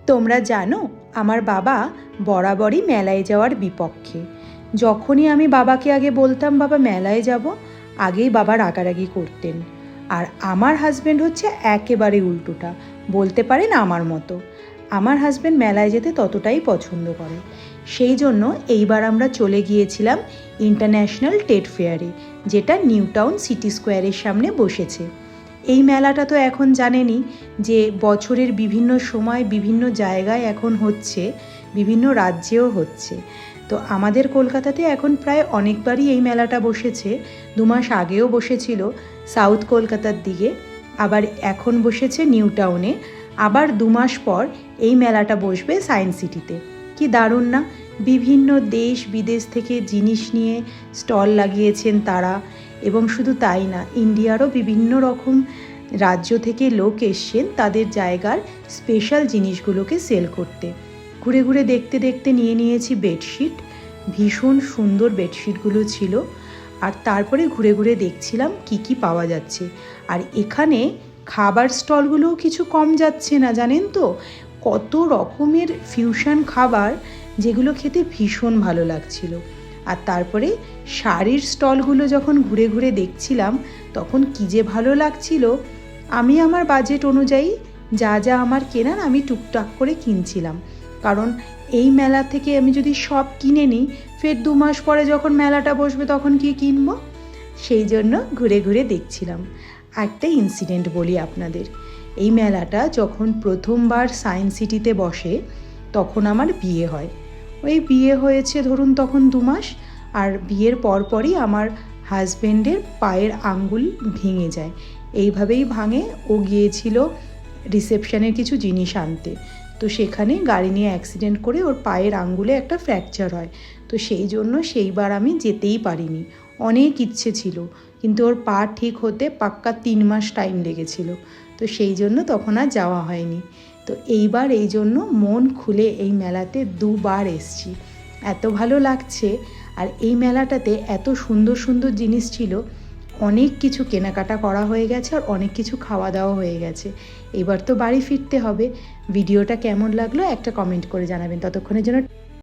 তোমরা জানো আমার বাবা বরাবরই মেলায় যাওয়ার বিপক্ষে। যখনই আমি বাবাকে আগে বলতাম বাবা মেলায় যাব, আগেই বাবা রাগারাগি করতেন। আর আমার হাজব্যান্ড হচ্ছে একেবারে উল্টোটা, বলতে পারেন আমার মতো। আমার হাজব্যান্ড মেলায় যেতে ততটাই পছন্দ করে। সেই জন্য এইবার আমরা চলে গিয়েছিলাম ইন্টারন্যাশনাল ট্রেড ফেয়ারে, যেটা নিউ টাউন সিটি স্কোয়ারের সামনে বসেছে। এই মেলাটা তো এখন জানেনই যে বছরের বিভিন্ন সময় বিভিন্ন জায়গায় এখন হচ্ছে, বিভিন্ন রাজ্যেও হচ্ছে। তো আমাদের কলকাতাতে এখন প্রায় অনেকবারই এই মেলাটা বসেছে। 2 মাস আগেও বসেছিল সাউথ কলকাতার দিকে, আবার এখন বসেছে নিউ টাউনে, আবার 2 মাস পর এই মেলাটা বসবে সায়েন্স সিটিতে। কি দারুণ না! বিভিন্ন দেশ বিদেশ থেকে জিনিস নিয়ে স্টল লাগিয়েছেন তারা। এবং শুধু তাই না, ইন্ডিয়ারও বিভিন্ন রকম রাজ্য থেকে লোক এসছেন তাদের জায়গার স্পেশাল জিনিসগুলোকে সেল করতে। ঘুরে ঘুরে দেখতে দেখতে নিয়েছি বেডশিট। ভীষণ সুন্দর বেডশিটগুলো ছিল। আর তারপরে ঘুরে ঘুরে দেখছিলাম কি কি পাওয়া যাচ্ছে। আর এখানে খাবার স্টলগুলোও কিছু কম যাচ্ছে না, জানেন তো? কত রকমের ফিউশন খাবার, যেগুলো খেতে ভীষণ ভালো লাগছিল। আর তারপরে শাড়ির স্টলগুলো যখন ঘুরে ঘুরে দেখছিলাম, তখন কী যে ভালো লাগছিল। আমি আমার বাজেট অনুযায়ী যা যা আমার কেনার আমি টুকটাক করে কিনছিলাম। কারণ এই মেলা থেকে আমি যদি সব কিনে নিই, ফের 2 মাস পরে যখন মেলাটা বসবে তখন কি কিনবো? সেই জন্য ঘুরে ঘুরে দেখছিলাম। একটা ইনসিডেন্ট বলি আপনাদের। এই মেলাটা যখন প্রথমবার সায়েন্স সিটিতে বসে, তখন আমার বিয়ে হয়। ওই বিয়ে হয়েছে ধরুন তখন 2 মাস। আর বিয়ের পরপরই আমার হাজব্যান্ডের পায়ের আঙ্গুল ভেঙে যায়। এইভাবেই ভাঙে। ও গিয়েছিল রিসেপশনের কিছু জিনিস আনতে, তো সেখানে গাড়ি নিয়ে অ্যাক্সিডেন্ট করে ওর পায়ের আঙ্গুলে একটা ফ্র্যাকচার হয়। তো সেই জন্য সেইবার আমি যেতেই পারিনি। অনেক ইচ্ছে ছিল, কিন্তু ওর পা ঠিক হতে পাক্কা 3 মাস টাইম লেগেছিল। তো সেই জন্য তখন আর যাওয়া হয়নি। তো এইবার এই জন্য মন খুলে এই মেলাতে 2 বার এসছি। এত ভালো লাগছে। আর এই মেলাটাতে এত সুন্দর সুন্দর জিনিস ছিল, অনেক কিছু কেনাকাটা করা হয়ে গেছে আর অনেক কিছু খাওয়া দাওয়া হয়ে গেছে। এবার তো বাড়ি ফিরতে হবে। ভিডিওটা কেমন লাগলো একটা কমেন্ট করে জানাবেন। ততক্ষণের জন্য